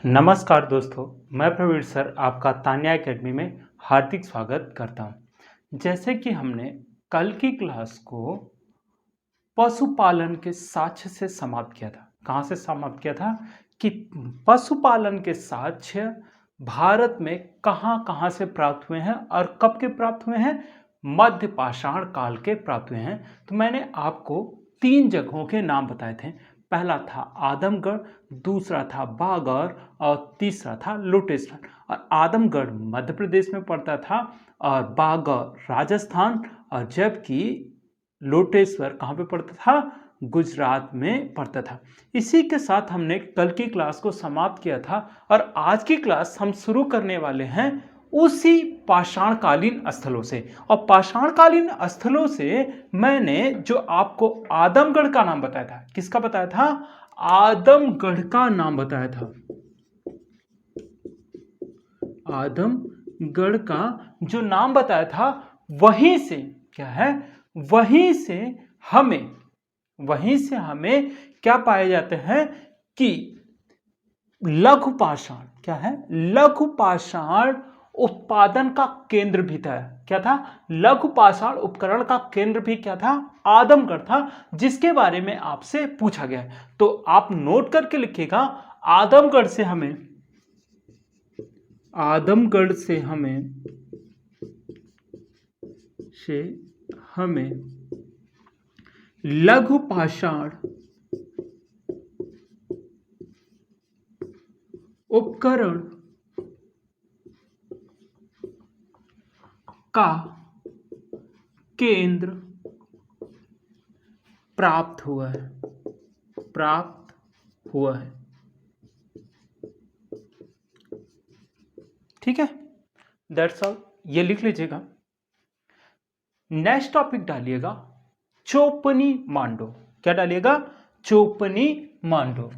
नमस्कार दोस्तों, मैं प्रवीण सर आपका तान्या एकेडमी में हार्दिक स्वागत करता हूं। जैसे कि हमने कल की क्लास को पशुपालन के साक्ष्य से समाप्त किया था। कहाँ से समाप्त किया था कि पशुपालन के साक्ष्य भारत में कहाँ कहाँ से प्राप्त हुए हैं और कब के प्राप्त हुए हैं। मध्य पाषाण काल के प्राप्त हुए हैं। तो मैंने आपको 3 जगहों के नाम बताए थे। पहला था आदमगढ़, दूसरा था बागौर और तीसरा था लोटेश्वर। और आदमगढ़ मध्य प्रदेश में पड़ता था और बागौर राजस्थान, और जबकि लोटेश्वर कहाँ पे पड़ता था, गुजरात में पड़ता था। इसी के साथ हमने कल की क्लास को समाप्त किया था और आज की क्लास हम शुरू करने वाले हैं उसी पाषाणकालीन स्थलों से। और पाषाणकालीन स्थलों से मैंने जो आपको आदमगढ़ का नाम बताया था, किसका बताया था, आदमगढ़ का नाम बताया था। आदमगढ़ का जो नाम बताया था वहीं से क्या है, वहीं से हमें क्या पाए जाते हैं कि लघु पाषाण क्या है, लघु पाषाण उत्पादन का केंद्र भी था। क्या था, लघु पाषाण उपकरण का केंद्र भी क्या था, आदमगढ़ था, जिसके बारे में आपसे पूछा गया है। तो आप नोट करके लिखिएगा, आदमगढ़ से हमें लघु पाषाण उपकरण का केंद्र प्राप्त हुआ है। ठीक है, दैट्स ऑल। ये लिख लीजिएगा। नेक्स्ट टॉपिक डालिएगा चोपनी मांडो। क्या डालिएगा, चोपनी मांडो।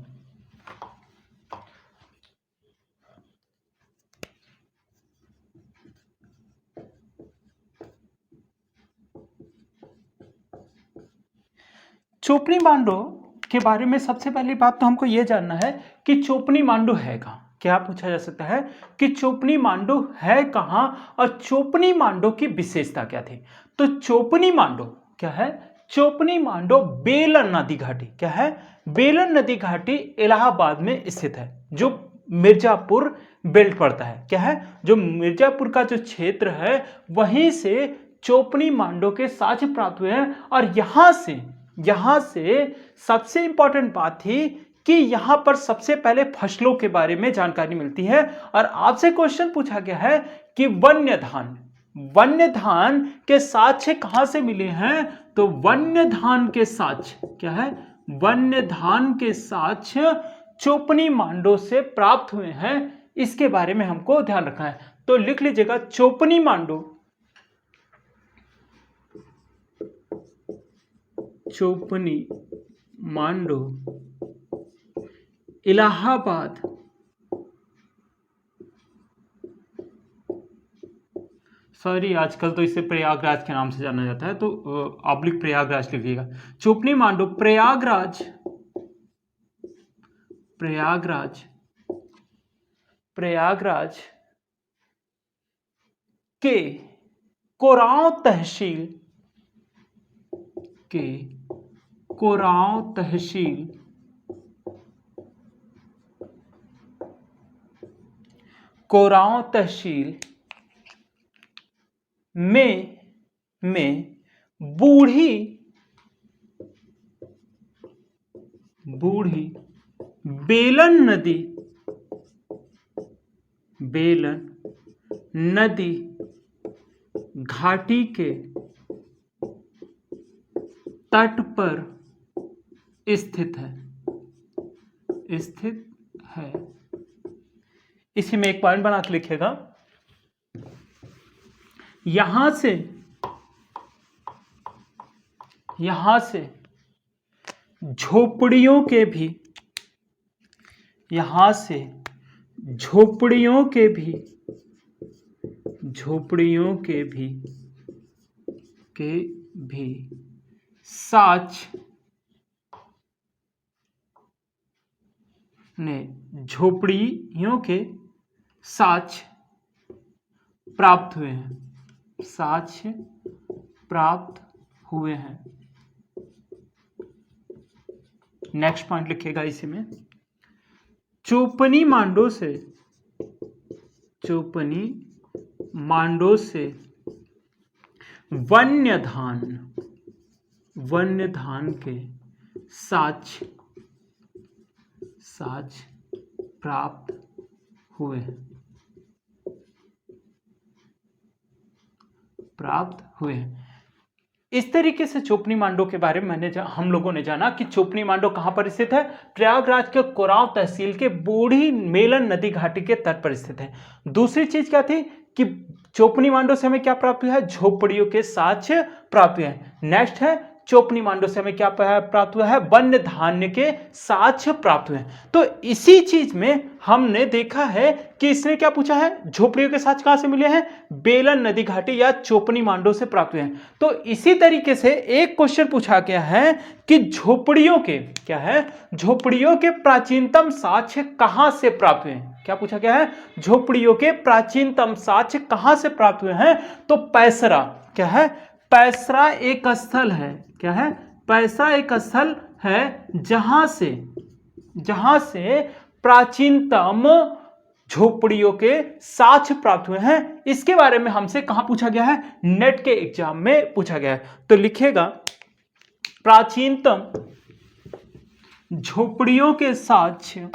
चोपनी मांडो के बारे में सबसे पहली बात तो हमको यह जानना है कि चोपनी मांडो है कहां। क्या पूछा जा सकता है कि चोपनी मांडो है कहां और चोपनी मांडो की विशेषता क्या थी। तो चोपनी मांडो क्या है, चोपनी मांडो बेलन नदी घाटी क्या है, बेलन नदी घाटी इलाहाबाद में स्थित है, जो मिर्जापुर बेल्ट पड़ता है। क्या है, जो मिर्जापुर का जो क्षेत्र है वहीं से चोपनी मांडो के साक्ष्य प्राप्त हुए हैं। और यहां से सबसे इंपॉर्टेंट बात थी कि यहां पर सबसे पहले फसलों के बारे में जानकारी मिलती है। और आपसे क्वेश्चन पूछा गया है कि वन्य धान के साक्ष्य कहां से मिले हैं। तो वन्य धान के साक्ष्य क्या है, वन्य धान के साक्ष्य चोपनी मांडो से प्राप्त हुए हैं। इसके बारे में हमको ध्यान रखना है। तो लिख लीजिएगा चोपनी मांडो इलाहाबाद सॉरी, आजकल तो इसे प्रयागराज के नाम से जाना जाता है, तो ऑब्लिक प्रयागराज लिखिएगा। चोपनी मांडो प्रयागराज के कोरांव तहसील में बूढ़ी बेलन नदी घाटी के तट पर स्थित है। इसी में एक पॉइंट बना के लिखिएगा, यहां से झोपड़ियों के भी साक्ष्य ने झोपड़ियों के साक्ष्य प्राप्त हुए हैं, साक्ष्य प्राप्त हुए हैं। नेक्स्ट पॉइंट लिखिएगा इसी में, चोपनी मांडो से, चोपनी मांडो से वन्यधान, वन्यधान के साक्ष्य, साक्ष्य प्राप्त हुए हैं, प्राप्त हुए हैं। इस तरीके से चोपनी मांडो के बारे में हम लोगों ने जाना कि चोपनी मांडो कहां पर स्थित है, प्रयागराज के कोरांव तहसील के बूढ़ी मेलन नदी घाटी के तट पर स्थित है। दूसरी चीज क्या थी कि चोपनी मांडो से हमें क्या प्राप्त हुआ है, झोपड़ियों के साक्ष्य प्राप्त हुए हैं। नेक्स्ट है चोपनी मांडो से हमें क्या प्राप्त हुआ है, वन्य धान्य के साक्ष्य प्राप्त हुए हैं। तो इसी चीज में हमने देखा है कि इसने क्या पूछा है, झोपड़ियों के साक्ष्य कहां से मिले हैं, बेलन नदी घाटी या चोपनी मांडो से प्राप्त हुए हैं। तो इसी तरीके से एक क्वेश्चन पूछा गया है कि झोपड़ियों के क्या है, झोपड़ियों के प्राचीनतम साक्ष्य कहां से प्राप्त हुए हैं। क्या पूछा गया है, झोपड़ियों के प्राचीनतम साक्ष्य कहां से प्राप्त हुए हैं। तो पैसरा क्या है, पैसरा एक स्थल है, क्या है, पैसरा एक स्थल है जहां से प्राचीनतम झोपड़ियों के साक्ष्य प्राप्त हुए हैं। इसके बारे में हमसे कहां पूछा गया है, नेट के एग्जाम में पूछा गया है। तो लिखेगा प्राचीनतम झोपड़ियों के साक्ष्य,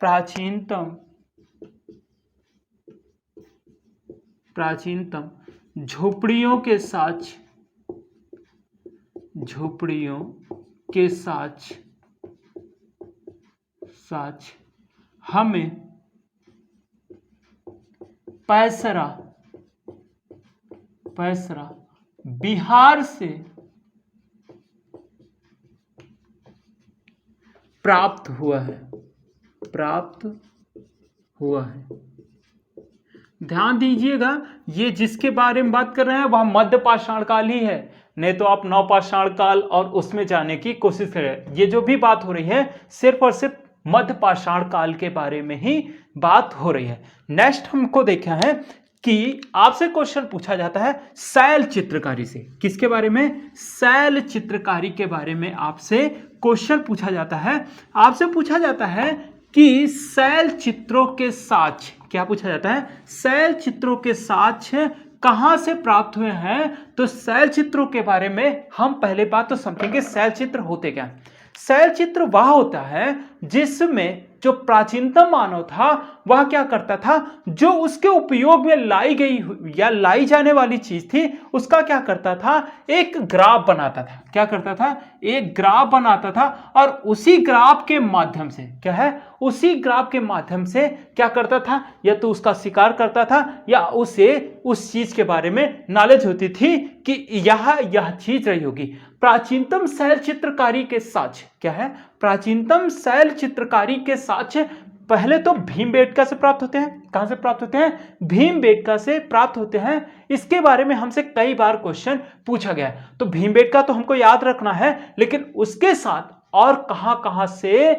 प्राचीनतम झोपड़ियों के साक्ष्य, झोपड़ियों के साक्ष्य हमें पैसरा बिहार से प्राप्त हुआ है, ध्यान दीजिएगा, ये जिसके बारे में बात कर रहे हैं वह मध्य पाषाण काल ही है, नहीं तो आप नवपाषाण काल और उसमें जाने की कोशिश करें। ये जो भी बात हो रही है सिर्फ और सिर्फ मध्य पाषाण काल के बारे में ही बात हो रही है। नेक्स्ट हमको देखा है कि आपसे क्वेश्चन पूछा जाता है शैल चित्रकारी से, किसके बारे में, शैल चित्रकारी के बारे में आपसे क्वेश्चन पूछा जाता है। आपसे पूछा जाता है कि शैल चित्रों के साक्ष्य, क्या पूछा जाता है, शैल चित्रों के साक्ष्य कहां से प्राप्त हुए हैं। तो शैल चित्रों के बारे में हम पहले बात तो समझेंगे, शैल चित्र होते क्या। शैल चित्र वह होता है जिसमें जो प्राचीनतम मानव था वह क्या करता था, जो उसके उपयोग में लाई गई या लाई जाने वाली चीज थी उसका क्या करता था, एक ग्राफ बनाता था। क्या करता था, एक ग्राफ बनाता था और उसी ग्राफ के माध्यम से क्या है, उसी ग्राफ के माध्यम से क्या करता था, या तो उसका शिकार करता था या उसे उस चीज के बारे में नॉलेज होती थी कि यह चीज रही होगी। प्राचीनतम शैल चित्रकारी के साक्ष्य क्या है, प्राचीनतम शैल चित्रकारी के साक्ष्य पहले तो भीमबेटका से प्राप्त होते हैं। कहां से प्राप्त होते हैं, भीमबेटका से प्राप्त होते हैं। इसके बारे में हमसे कई बार क्वेश्चन पूछा गया है। तो भीमबेटका तो हमको याद रखना है, लेकिन उसके साथ और कहां से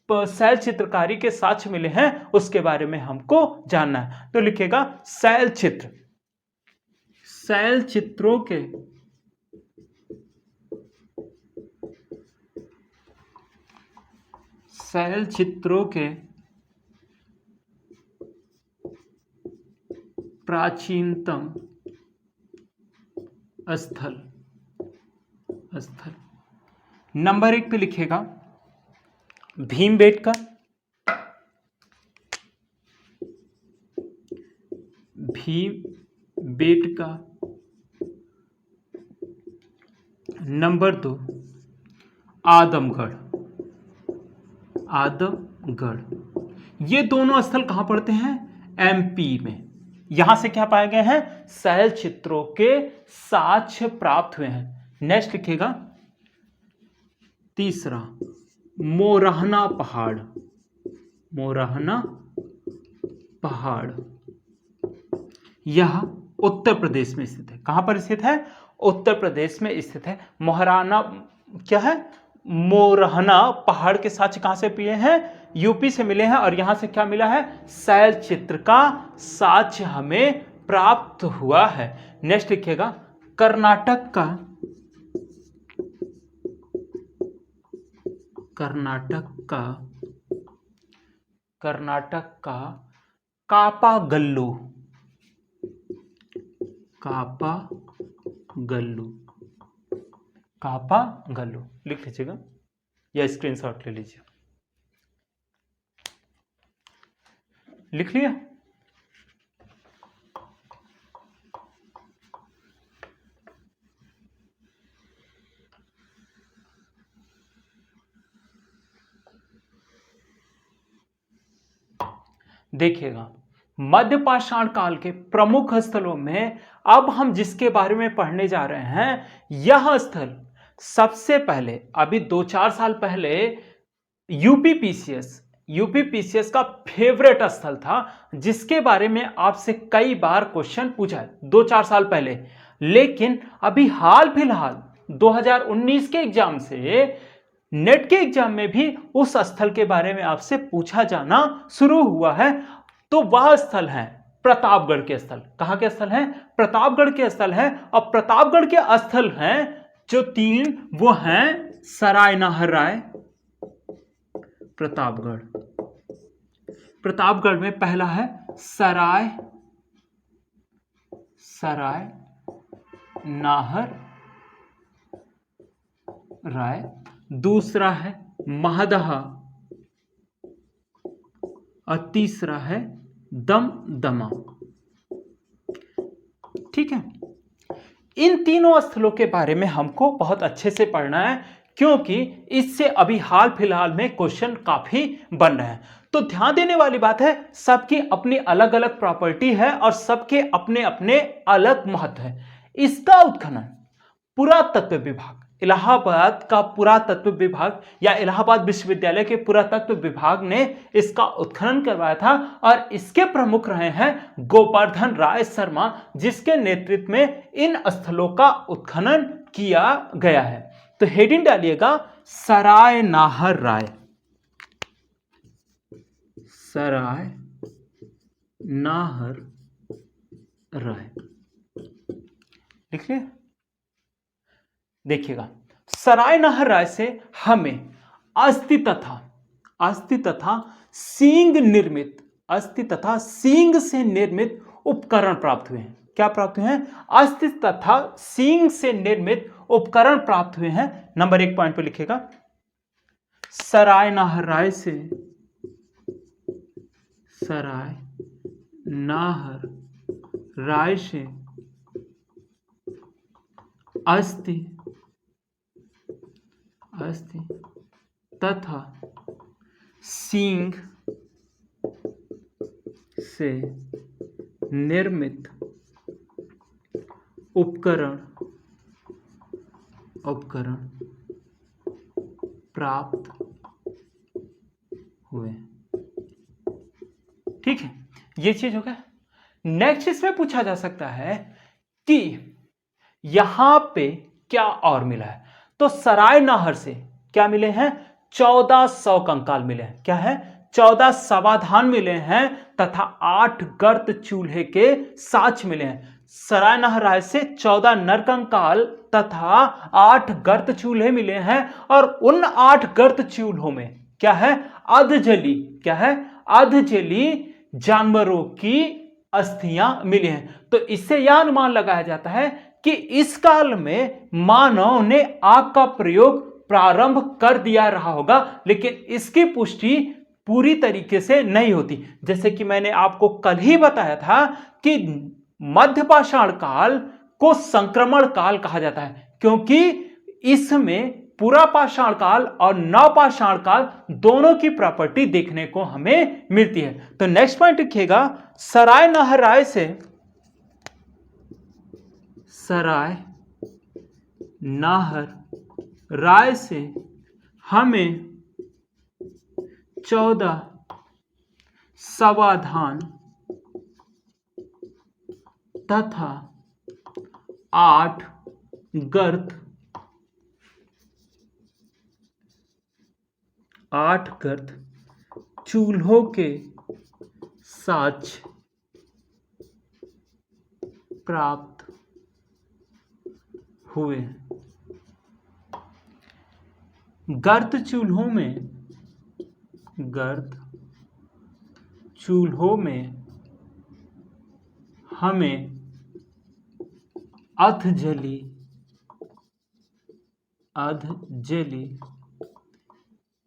शैल चित्रकारी के साक्ष्य मिले हैं उसके बारे में हमको जानना है। तो लिखेगा शैल चित्र, शैल चित्रों के शैल चित्रों के प्राचीनतम स्थल नंबर 1 पे लिखेगा भीमबेटका, नंबर 2 आदमगढ़। ये दोनों स्थल कहां पड़ते हैं, एमपी में। यहां से क्या पाए गए हैं, शैल चित्रों के साक्ष्य प्राप्त हुए हैं। नेक्स्ट लिखेगा तीसरा मोरहना पहाड़, यह उत्तर प्रदेश में स्थित है। कहां पर स्थित है, उत्तर प्रदेश में स्थित है। मोहराना क्या है, मोरहना पहाड़ के साक्ष्य कहां से मिले हैं? यूपी से मिले हैं। और यहां से क्या मिला है? शैल चित्र का साक्ष्य हमें प्राप्त हुआ है। नेक्स्ट लिखिएगा, कर्नाटक का कापागल्लू लिख लीजिएगा या स्क्रीनशॉट ले लीजिए। लिख लिया? देखिएगा, मध्य पाषाण काल के प्रमुख स्थलों में अब हम जिसके बारे में पढ़ने जा रहे हैं, यह स्थल सबसे पहले अभी 2-4 साल पहले यूपीपीसीएस का फेवरेट स्थल था, जिसके बारे में आपसे कई बार क्वेश्चन पूछा है 2-4 साल पहले। लेकिन अभी हाल फिलहाल 2019 के एग्जाम से, नेट के एग्जाम में भी उस स्थल के बारे में आपसे पूछा जाना शुरू हुआ है। तो वह स्थल है प्रतापगढ़ के स्थल। कहां के स्थल है? प्रतापगढ़ के स्थल है। और प्रतापगढ़ के स्थल हैं जो 3, वो हैं सराय नाहर राय, प्रतापगढ़ में पहला है सराय नाहर राय, दूसरा है महदहा और तीसरा है दमदमा। ठीक है, इन तीनों स्थलों के बारे में हमको बहुत अच्छे से पढ़ना है, क्योंकि इससे अभी हाल फिलहाल में क्वेश्चन काफी बन रहे हैं। तो ध्यान देने वाली बात है, सबकी अपनी अलग अलग प्रॉपर्टी है और सबके अपने अपने अलग महत्व है। इसका उत्खनन पुरातत्व विभाग, इलाहाबाद का पुरातत्व विभाग या इलाहाबाद विश्वविद्यालय के पुरातत्व विभाग ने इसका उत्खनन करवाया था। और इसके प्रमुख रहे हैं गोवर्धन राय शर्मा, जिसके नेतृत्व में इन स्थलों का उत्खनन किया गया है। तो हेडिंग डालिएगा, सराय नाहर राय। लिख लिया? देखिएगा, सराय नाहर राय से हमें अस्थि तथा सींग से निर्मित उपकरण प्राप्त हुए हैं। क्या प्राप्त हुए हैं? अस्थि तथा सींग से निर्मित उपकरण प्राप्त हुए हैं। नंबर 1 पॉइंट पे लिखेगा, सराय नाहर राय से अस्थि तथा सींग से निर्मित उपकरण प्राप्त हुए। ठीक है, ये चीज हो गया। नेक्स्ट इसमें पूछा जा सकता है कि यहां पे क्या और मिला है। तो सराय नाहर से क्या मिले हैं? 1400 कंकाल मिले हैं। क्या है? 14 समाधान मिले हैं तथा 8 गर्त चूल्हे के साक्ष्य मिले हैं। सराय नाहर राय से 14 नरकंकाल तथा 8 गर्त चूल्हे मिले हैं। और उन 8 गर्त चूल्हों में क्या है? अधजली जानवरों की अस्थियां मिली हैं। तो इससे यह अनुमान लगाया जाता है कि इस काल में मानव ने आग का प्रयोग प्रारंभ कर दिया रहा होगा, लेकिन इसकी पुष्टि पूरी तरीके से नहीं होती। जैसे कि मैंने आपको कल ही बताया था कि मध्य पाषाण काल को संक्रमण काल कहा जाता है, क्योंकि इसमें पूरा पाषाण काल और नवपाषाण काल दोनों की प्रॉपर्टी देखने को हमें मिलती है। तो नेक्स्ट पॉइंट लिखिएगा, सराय नाहर राय से हमें 14 समाधान तथा 8 गर्त 8 गर्त चूल्हों के साक्ष्य प्राप्त हुए। गर्त चूल्हों में हमें अधजली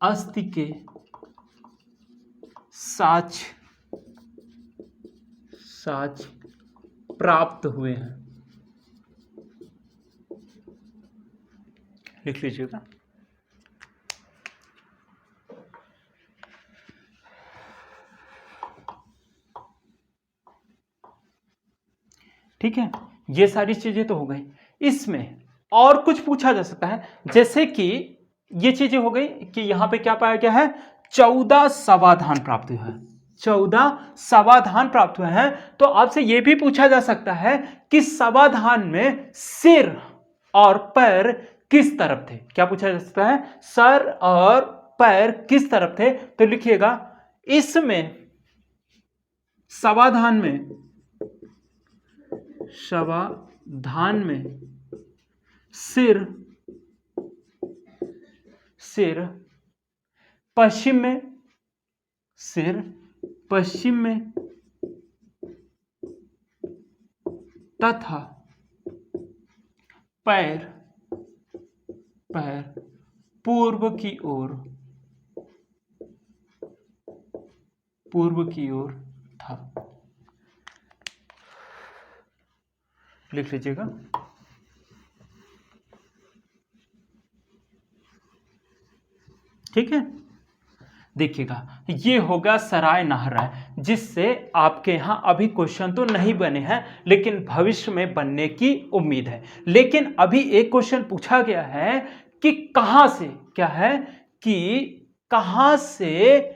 अस्थि के साक्ष्य प्राप्त हुए हैं। लिख लीजिएगा। ठीक है, ये सारी चीजें तो हो गई। इसमें और कुछ पूछा जा सकता है, जैसे कि ये चीजें हो गई कि यहां पे क्या पाया गया है, 14 समाधान प्राप्त हुए हैं। 14 समाधान प्राप्त हुए हैं। तो आपसे यह भी पूछा जा सकता है कि समाधान में सिर और पैर किस तरफ थे। क्या पूछा जा सकता है, सर और पैर किस तरफ थे। तो लिखिएगा, इसमें समाधान में सिर पश्चिम में तथा पैर पूर्व की ओर था। लिख लीजिएगा। ठीक है, देखिएगा, ये होगा सराय नहराय, जिससे आपके यहां अभी क्वेश्चन तो नहीं बने हैं, लेकिन भविष्य में बनने की उम्मीद है। लेकिन अभी एक क्वेश्चन पूछा गया है कि कहां से, क्या है कि कहां से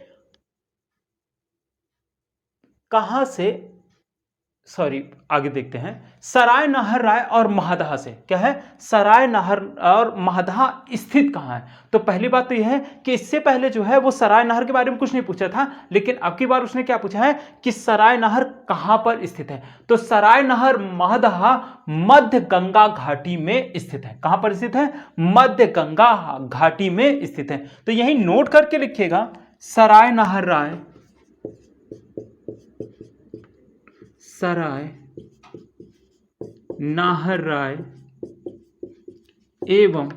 सॉरी, आगे देखते हैं। सराय नहराय और महदहा से, क्या है, सराय नहर और महदहा स्थित कहां है। तो पहली बात तो यह है कि इससे पहले जो है वो सराय नहर के बारे में कुछ नहीं पूछा था, लेकिन अब की बार उसने क्या पूछा है कि सराय नहर कहां पर स्थित है। तो सराय नहर महदहा मध्य गंगा घाटी में स्थित है। कहां पर स्थित है, मध्य गंगा घाटी में स्थित है। तो यही नोट करके लिखिएगा, सराय नहराय एवं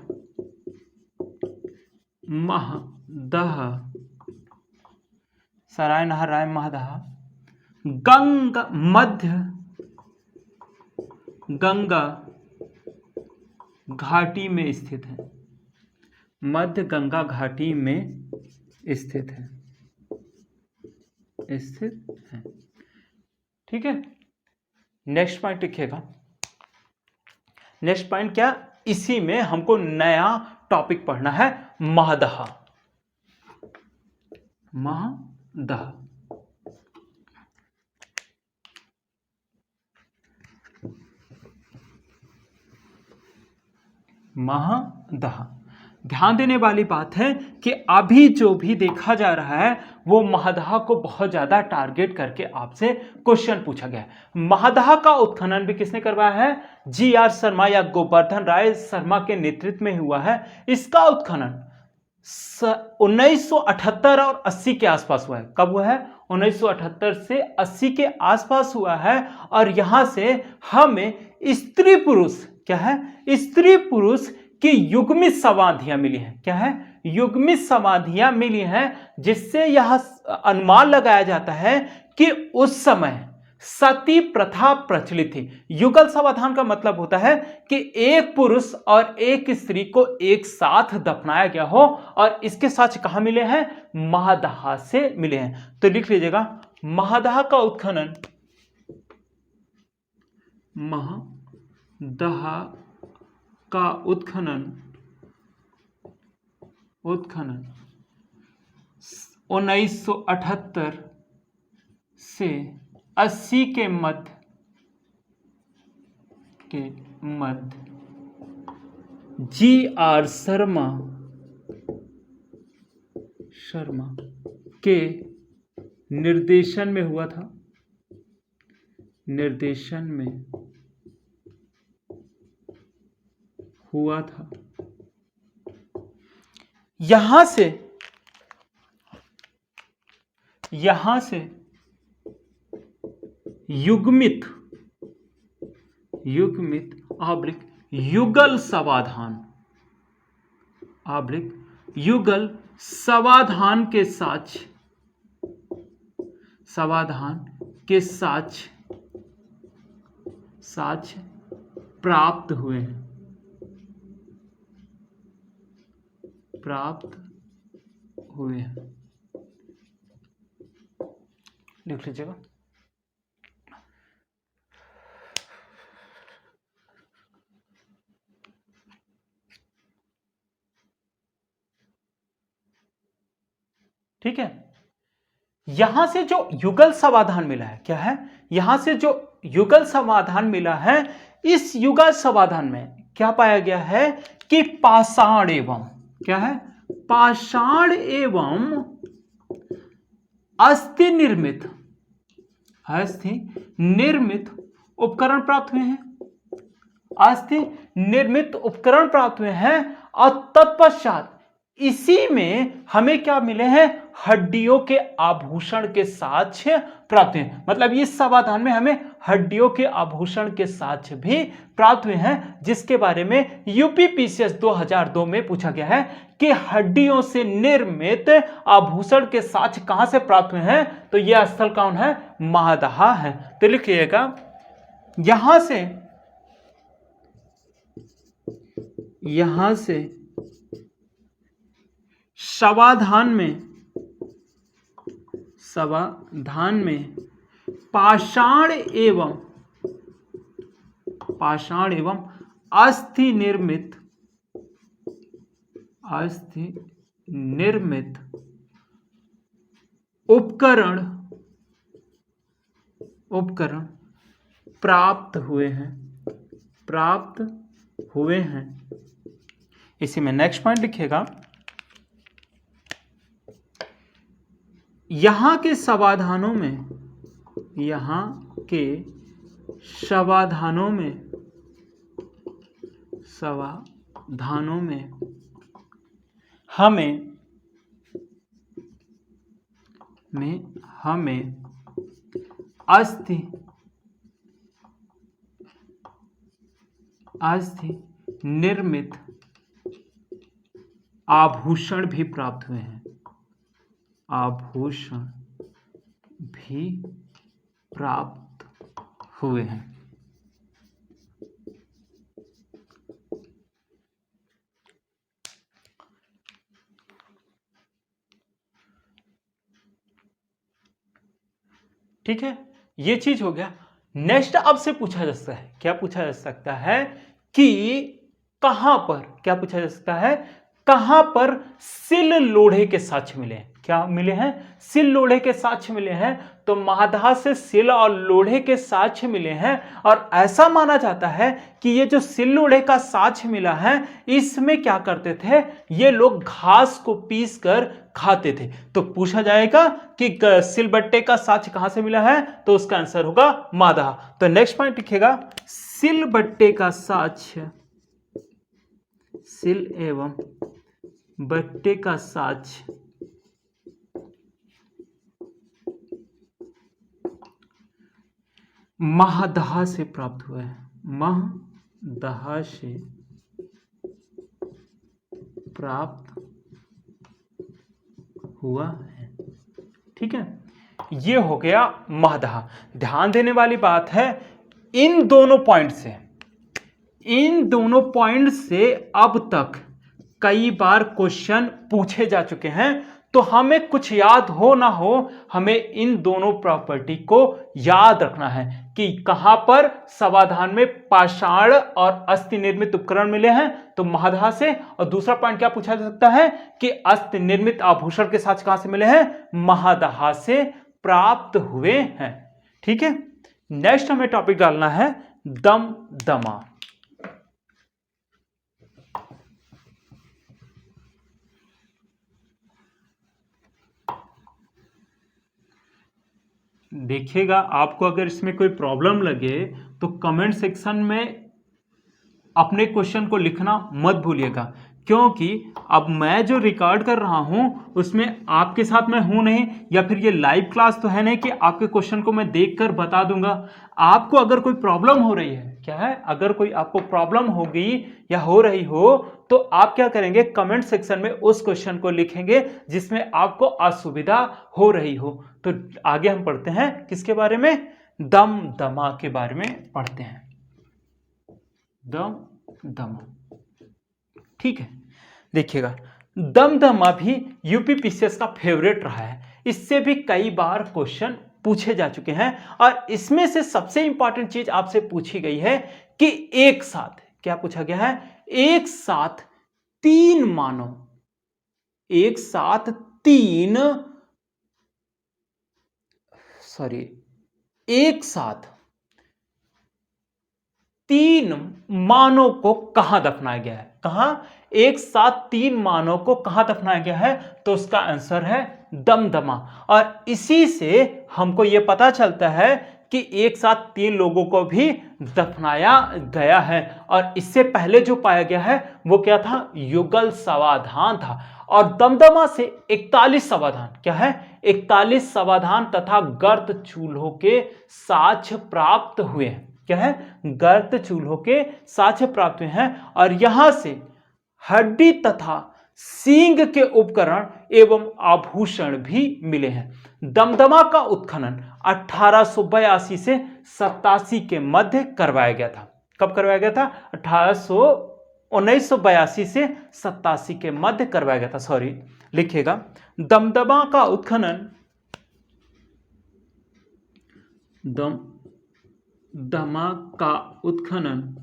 महदहा, सराय नहराय महदहा मध्य गंगा घाटी में स्थित है। मध्य गंगा घाटी में स्थित है। ठीक है, नेक्स्ट पॉइंट लिखिएगा। नेक्स्ट पॉइंट क्या, इसी में हमको नया टॉपिक पढ़ना है, महदहा। महदहा। ध्यान देने वाली बात है कि अभी जो भी देखा जा रहा है वो महदहा को बहुत ज्यादा टारगेट करके आपसे क्वेश्चन पूछा गया है। महदहा का उत्खनन भी किसने करवाया है, GR शर्मा या गोवर्धन राय शर्मा के नेतृत्व में हुआ है। इसका उत्खनन 1978 और 80 के आसपास हुआ है। कब हुआ है, 1978 से 80 के आसपास हुआ है। और यहां से हमें स्त्री पुरुष, क्या है, स्त्री पुरुष की युग्मित समाधियां मिली हैं। क्या है, युग्मित समाधियां मिली हैं, जिससे यह अनुमान लगाया जाता है कि उस समय सती प्रथा प्रचलित थी। युगल समाधान का मतलब होता है कि एक पुरुष और एक स्त्री को एक साथ दफनाया गया हो, और इसके साक्ष्य कहां मिले हैं, महदहा से मिले हैं। तो लिख लीजिएगा, महदहा का उत्खनन, महदहा का उत्खनन 1978 से 80 के मध्य GR शर्मा शर्मा के निर्देशन में हुआ था। निर्देशन में हुआ था। यहां से युग्मित ऑब्लिक युगल समाधान के साक्ष्य प्राप्त हुए हैं। लिख लीजिएगा। ठीक है, यहां से जो युगल समाधान मिला है, क्या है, यहां से जो युगल समाधान मिला है, इस युगल समाधान में क्या पाया गया है कि पाषाण एवं, क्या है, पाषाण एवं अस्थि निर्मित उपकरण प्राप्त हुए हैं। अस्थि निर्मित उपकरण प्राप्त हुए हैं और तत्पश्चात इसी में हमें क्या मिले हैं, हड्डियों के आभूषण के साक्ष्य प्राप्त हुए। मतलब इस समाधान में हमें हड्डियों के आभूषण के साक्ष्य भी प्राप्त हुए हैं, जिसके बारे में यूपीपीसीएस 2002 में पूछा गया है कि हड्डियों से निर्मित आभूषण के साक्ष्य कहां से प्राप्त हुए हैं। तो यह स्थल कौन है, महादहा है। तो लिखिएगा, यहां से समाधान में पाषाण एवं अस्थि निर्मित उपकरण प्राप्त हुए हैं। इसी में नेक्स्ट पॉइंट लिखिएगा, यहां के समाधानों में हमें अस्थि निर्मित आभूषण भी प्राप्त हुए हैं। ठीक है, ये चीज हो गया। नेक्स्ट अब से पूछा जा सकता है, क्या पूछा जा सकता है कि कहां पर, क्या पूछा जा सकता है, कहां पर सिल लोढ़े के साक्ष्य मिले हैं। क्या मिले हैं, सिल लोढ़े के साक्ष्य मिले हैं। तो महादहा से सिल और लोढ़े के साक्ष्य मिले हैं, और ऐसा माना जाता है कि ये जो सिल लोढ़े का साक्ष्य मिला है, इसमें क्या करते थे, ये लोग घास को पीस कर खाते थे। तो पूछा जाएगा कि सिलबट्टे का साक्ष्य कहां से मिला है, तो उसका आंसर होगा महादहा। तो नेक्स्ट पॉइंट लिखिएगा, सिलबट्टे का साक्ष्य, सिल एवं बट्टे का साक्ष्य महादहा से प्राप्त हुआ है। महादहा से प्राप्त हुआ है। ठीक है, ये हो गया महादहा। ध्यान देने वाली बात है, इन दोनों पॉइंट से अब तक कई बार क्वेश्चन पूछे जा चुके हैं। तो हमें कुछ याद हो ना हो, हमें इन दोनों प्रॉपर्टी को याद रखना है कि कहां पर समाधान में पाषाण और अस्थि निर्मित उपकरण मिले हैं, तो महादहा से। और दूसरा पॉइंट क्या पूछा जा सकता है कि अस्थि निर्मित आभूषण के साक्ष्य कहां से मिले हैं, महादहा से प्राप्त हुए हैं। ठीक है, नेक्स्ट हमें टॉपिक डालना है दमदमा। देखिएगा, आपको अगर इसमें कोई प्रॉब्लम लगे तो कमेंट सेक्शन में अपने क्वेश्चन को लिखना मत भूलिएगा, क्योंकि अब मैं जो रिकॉर्ड कर रहा हूं उसमें आपके साथ मैं हूं नहीं, या फिर ये लाइव क्लास तो है नहीं कि आपके क्वेश्चन को मैं देखकर बता दूंगा। आपको अगर कोई प्रॉब्लम हो रही है, क्या है, अगर कोई आपको प्रॉब्लम होगी या हो रही हो तो आप क्या करेंगे, कमेंट सेक्शन में उस क्वेश्चन को लिखेंगे जिसमें आपको असुविधा हो रही हो। तो आगे हम पढ़ते हैं किसके बारे में, दमदमा के बारे में पढ़ते हैं। दमदमा, ठीक है। देखिएगा, दमदमा भी यूपीपीसीएस का फेवरेट रहा है, इससे भी कई बार क्वेश्चन पूछे जा चुके हैं, और इसमें से सबसे इंपॉर्टेंट चीज आपसे पूछी गई है कि एक साथ क्या पूछा गया है, एक साथ तीन मानो, एक साथ तीन, सॉरी, एक साथ तीन मानव को कहां दफनाया गया है, कहां, एक साथ तीन मानव को कहां दफनाया गया है, तो उसका आंसर है दमदमा। और इसी से हमको यह पता चलता है कि एक साथ तीन लोगों को भी दफनाया गया है, और इससे पहले जो पाया गया है वो क्या था, युगल समाधान था। और दमदमा से 41 समाधान, क्या है, 41 समाधान तथा गर्त चूल्हों के साक्ष्य प्राप्त हुए हैं, क्या है, गर्त चूल्हों के साक्ष्य प्राप्त हुए हैं। और यहां से हड्डी तथा सींग के उपकरण एवं आभूषण भी मिले हैं। दमदमा का उत्खनन 1882 से 87 के मध्य करवाया गया था। कब करवाया गया था, 1982 से 87 के मध्य करवाया गया था, सॉरी लिखिएगा। दमदमा का उत्खनन, दमदमा का उत्खनन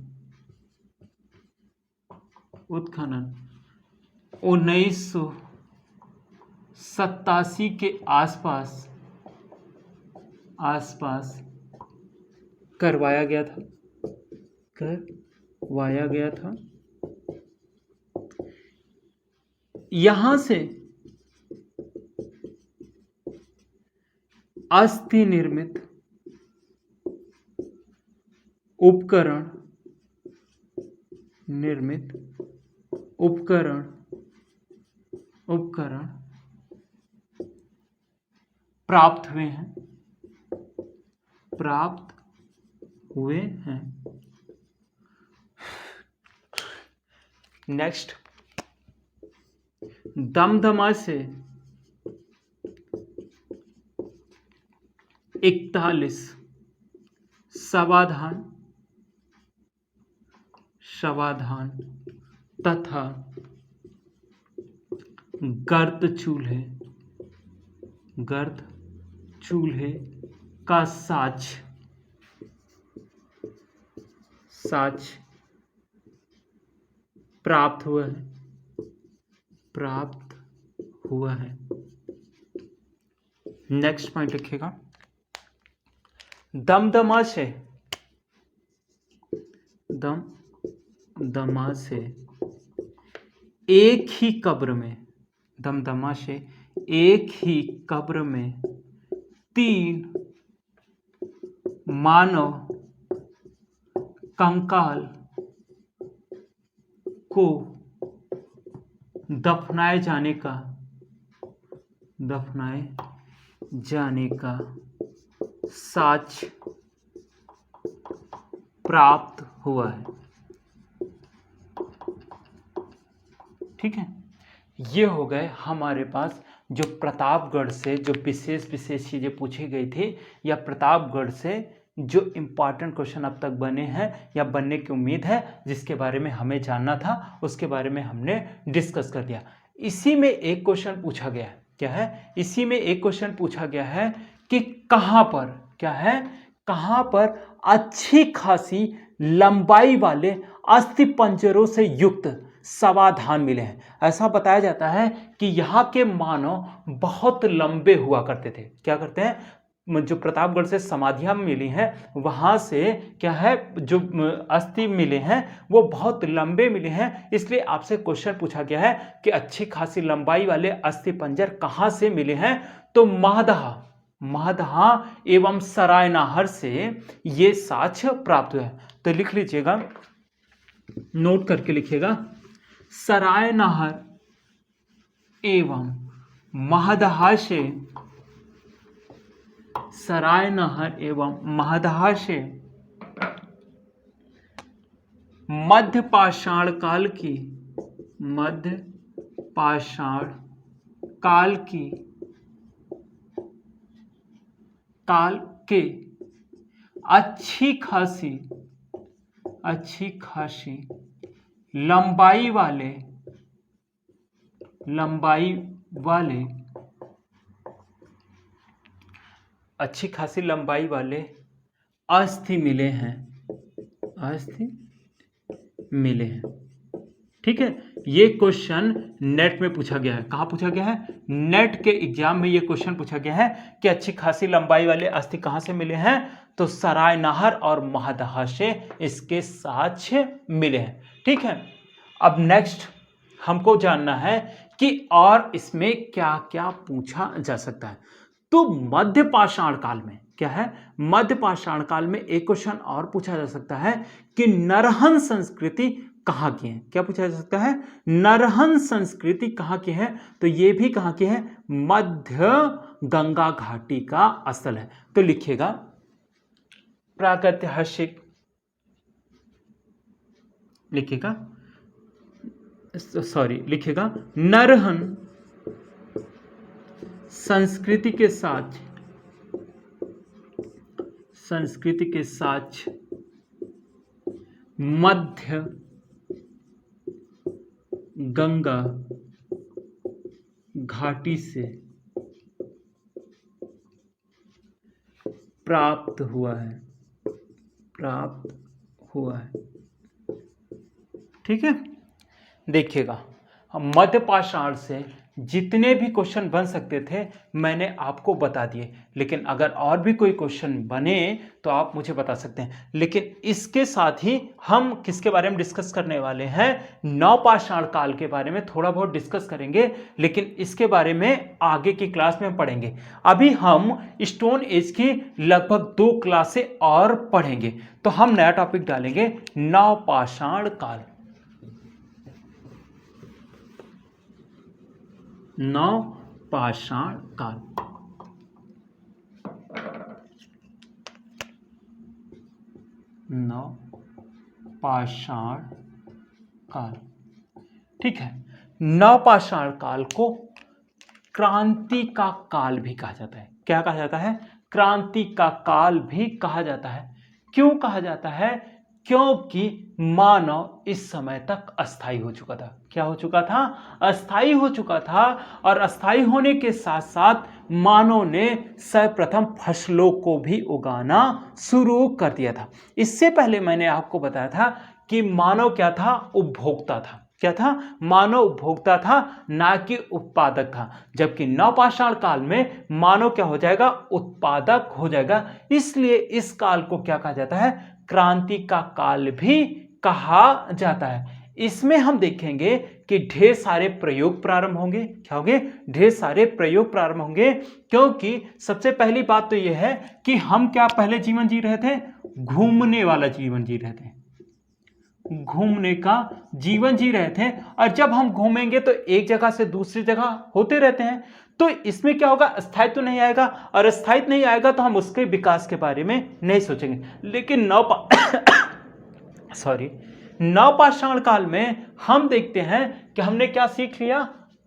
1987 के आसपास करवाया गया था। यहां से अस्थि निर्मित उपकरण प्राप्त हुए हैं। नेक्स्ट, दमदमा से 41 समाधान तथा गर्त चूल्हे का साक्ष्य प्राप्त हुआ है। नेक्स्ट पॉइंट लिखिएगा, दमदमा से एक ही कब्र में 3 मानव कंकाल को दफनाए जाने का साक्ष्य प्राप्त हुआ है। ठीक है, ये हो गए हमारे पास जो प्रतापगढ़ से जो विशेष चीजें पूछी गई थी, या प्रतापगढ़ से जो इंपॉर्टेंट क्वेश्चन अब तक बने हैं या बनने की उम्मीद है, जिसके बारे में हमें जानना था उसके बारे में हमने डिस्कस कर दिया। इसी में एक क्वेश्चन पूछा गया है, क्या है, इसी में एक क्वेश्चन पूछा गया है कि कहां पर, क्या है, कहां पर अच्छी खासी लंबाई वाले अस्थि पंजरों से युक्त समाधान मिले हैं। ऐसा बताया जाता है कि यहाँ के मानव बहुत लंबे हुआ करते थे। क्या करते हैं, जो प्रतापगढ़ से समाधियां मिली हैं वहां से क्या है, जो अस्थि मिले हैं वो बहुत लंबे मिले हैं। इसलिए आपसे क्वेश्चन पूछा गया है कि अच्छी खासी लंबाई वाले अस्थि पंजर कहां से मिले हैं, तो महदहा एवं सरायनाहर से ये साक्ष्य प्राप्त हुआ है। तो लिख लीजिएगा, नोट करके लिखिएगा, सरायनाहर एवं महदहा से, सरायनाहर एवं महदहा से मध्य पाषाण काल की, मध्य पाषाण काल की, काल के अच्छी खासी लंबाई वाले अच्छी खासी लंबाई वाले अस्थि मिले हैं, अस्थि मिले हैं। ठीक है, ये क्वेश्चन नेट में पूछा गया है। कहाँ पूछा गया है? नेट के एग्जाम में ये क्वेश्चन पूछा गया है कि अच्छी खासी लंबाई वाले अस्थि कहाँ से मिले हैं? तो सरायनाहर और महदहा से इसके साक्ष्य मिले हैं। ठीक है, अब नेक्स्ट हमको जानना है कि और इसमें क्या क्या पूछा जा सकता है। तो मध्य पाषाण काल में क्या है? मध्य पाषाण काल में एक क्वेश्चन और पूछा जा सकता है कि नरहन संस्कृति कहाँ की है। क्या पूछा जा सकता है? नरहन संस्कृति कहाँ की है? तो ये भी कहाँ की है? मध्य गंगा घाटी का स्थल है। तो लिखिएगा, प्रागैतिहासिक, लिखिएगा, लिखिएगा, नरहन संस्कृति के साक्ष्य मध्य गंगा घाटी से प्राप्त हुआ है। ठीक है, देखिएगा, मध्य पाषाण से जितने भी क्वेश्चन बन सकते थे मैंने आपको बता दिए, लेकिन अगर और भी कोई क्वेश्चन बने तो आप मुझे बता सकते हैं। लेकिन इसके साथ ही हम किसके बारे में डिस्कस करने वाले हैं? नवपाषाण काल के बारे में थोड़ा बहुत डिस्कस करेंगे, लेकिन इसके बारे में आगे की क्लास में पढ़ेंगे। अभी हम स्टोन एज की लगभग 2 क्लासें और पढ़ेंगे, तो हम नया टॉपिक डालेंगे, नवपाषाण काल। नवपाषाण काल। नवपाषाण काल, ठीक है। नवपाषाण काल को क्रांति का काल भी कहा जाता है। क्या कहा जाता है? क्रांति का काल भी कहा जाता है। क्यों कहा जाता है? क्योंकि मानव इस समय तक अस्थायी हो चुका था। क्या हो चुका था? अस्थायी हो चुका था। और अस्थायी होने के साथ साथ मानव ने सर्वप्रथम फसलों को भी उगाना शुरू कर दिया था। इससे पहले मैंने आपको बताया था कि मानव क्या था? उपभोक्ता था। क्या था? मानव उपभोक्ता था, ना कि उत्पादक था। जबकि नवपाषाण काल में मानव क्या हो जाएगा? उत्पादक हो जाएगा। इसलिए इस काल को क्या कहा जाता है? क्रांति का काल भी कहा जाता है। इसमें हम देखेंगे कि ढेर सारे प्रयोग प्रारंभ होंगे। क्या होंगे? ढेर सारे प्रयोग प्रारंभ होंगे, क्योंकि सबसे पहली बात तो यह है कि हम क्या पहले जीवन जी रहे थे? घूमने वाला जीवन जी रहे थे। घूमने का जीवन जी रहे थे। और जब हम घूमेंगे तो एक जगह से दूसरी जगह होते रहते हैं, तो इसमें क्या होगा? स्थायित्व नहीं आएगा। और स्थायित्व नहीं आएगा तो हम उसके विकास के बारे में नहीं सोचेंगे। लेकिन नवपाषाण काल में हम देखते हैं कि हमने क्या सीख लिया?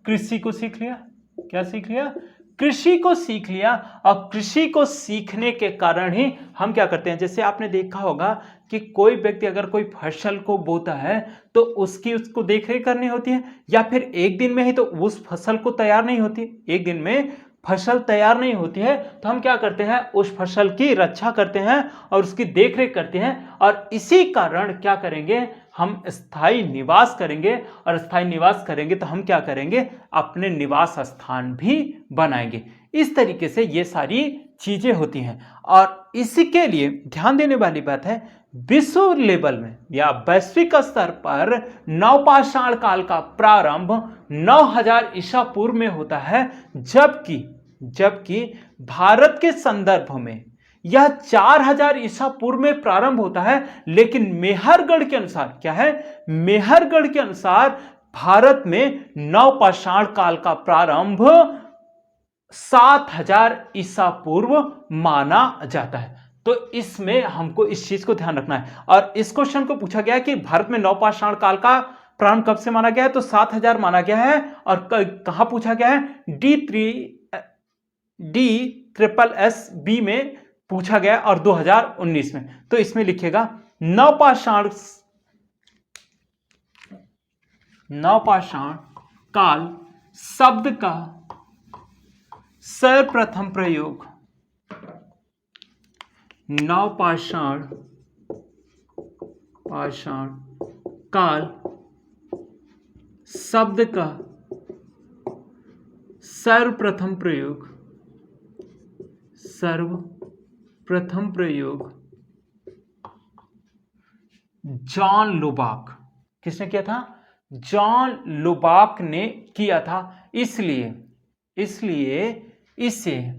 कृषि को सीख लिया। क्या सीख लिया? कृषि को सीख लिया। और कृषि को सीखने के कारण ही हम क्या करते हैं? जैसे आपने देखा होगा कि कोई व्यक्ति अगर कोई फसल को बोता है तो उसको देखरेख करनी होती है, या फिर एक दिन में ही तो उस फसल को तैयार नहीं होती। एक दिन में फसल तैयार नहीं होती है, तो हम क्या करते हैं? उस फसल की रक्षा करते हैं और उसकी देखरेख करते हैं। और इसी कारण क्या करेंगे? हम स्थायी निवास करेंगे। और स्थायी निवास करेंगे तो हम क्या करेंगे? अपने निवास स्थान भी बनाएंगे। इस तरीके से ये सारी चीजें होती हैं। और इसी के लिए ध्यान देने वाली बात है, विश्व लेवल में या वैश्विक स्तर पर नवपाषाण काल का प्रारंभ 9000 ईसा पूर्व में होता है, जबकि जबकि भारत के संदर्भ में यह 4000 ईसा पूर्व में प्रारंभ होता है, लेकिन मेहरगढ़ के अनुसार क्या है, मेहरगढ़ के अनुसार भारत में नवपाषाण काल का प्रारंभ 7000 ईसा पूर्व माना जाता है। तो इसमें हमको इस चीज को ध्यान रखना है। और इस क्वेश्चन को पूछा गया कि भारत में नवपाषाण काल का प्रारंभ कब से माना गया है, तो 7000 माना गया है। और कहां पूछा गया है, DSSS-B में पूछा गया और 2019 में। तो इसमें लिखिएगा नवपाषाण काल शब्द का सर्वप्रथम प्रयोग नवपाषाण काल शब्द का सर्वप्रथम प्रयोग जॉन लुबाक, किसने किया था, जॉन लुबाक ने किया था। इसलिए इसे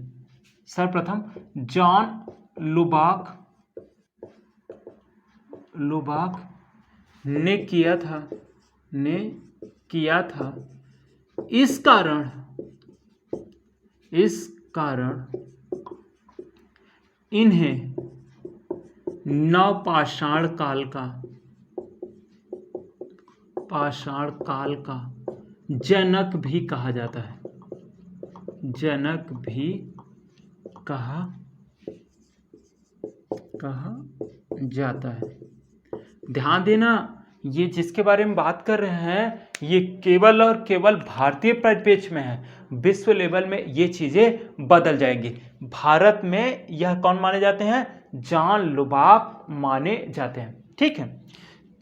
सर्वप्रथम जॉन लुबाक ने किया था। इस कारण इन्हें नवपाषाण काल का जनक भी कहा जाता है, कहा जाता है। ध्यान देना, ये जिसके बारे में बात कर रहे हैं ये केवल और केवल भारतीय परिप्रेक्ष्य में है। विश्व लेवल में ये चीजें बदल जाएंगी। भारत में यह कौन माने जाते हैं, जॉन लुबाक माने जाते हैं। ठीक है,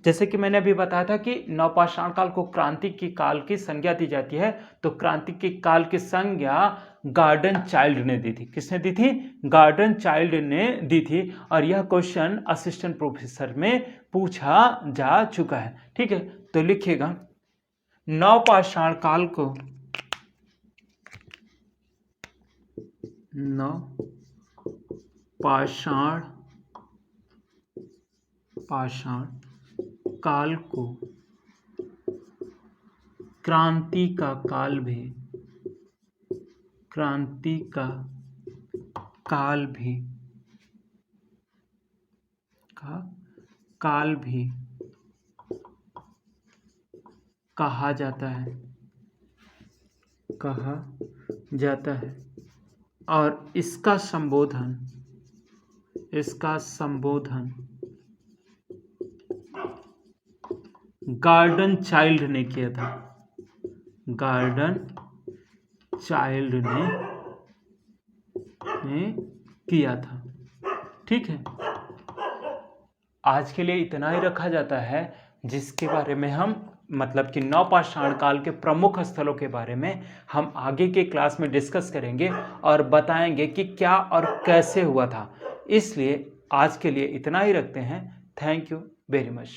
जैसे कि मैंने अभी बताया था कि नवपाषाण काल को क्रांति की काल की संज्ञा दी जाती है। तो क्रांति के काल की संज्ञा गार्डन चाइल्ड ने दी थी। किसने दी थी, गार्डन चाइल्ड ने दी थी। और यह क्वेश्चन असिस्टेंट प्रोफेसर में पूछा जा चुका है। ठीक है, तो लिखिएगा नवपाषाण काल को पाषाण काल को क्रांति का काल भी कहा जाता है। और इसका संबोधन गार्डन चाइल्ड ने किया था। गार्डन चाइल्ड ने किया था। ठीक है, आज के लिए इतना ही रखा जाता है, जिसके बारे में हम मतलब कि नवपाषाण काल के प्रमुख स्थलों के बारे में हम आगे के क्लास में डिस्कस करेंगे और बताएंगे कि क्या और कैसे हुआ था। इसलिए आज के लिए इतना ही रखते हैं। Thank you very much.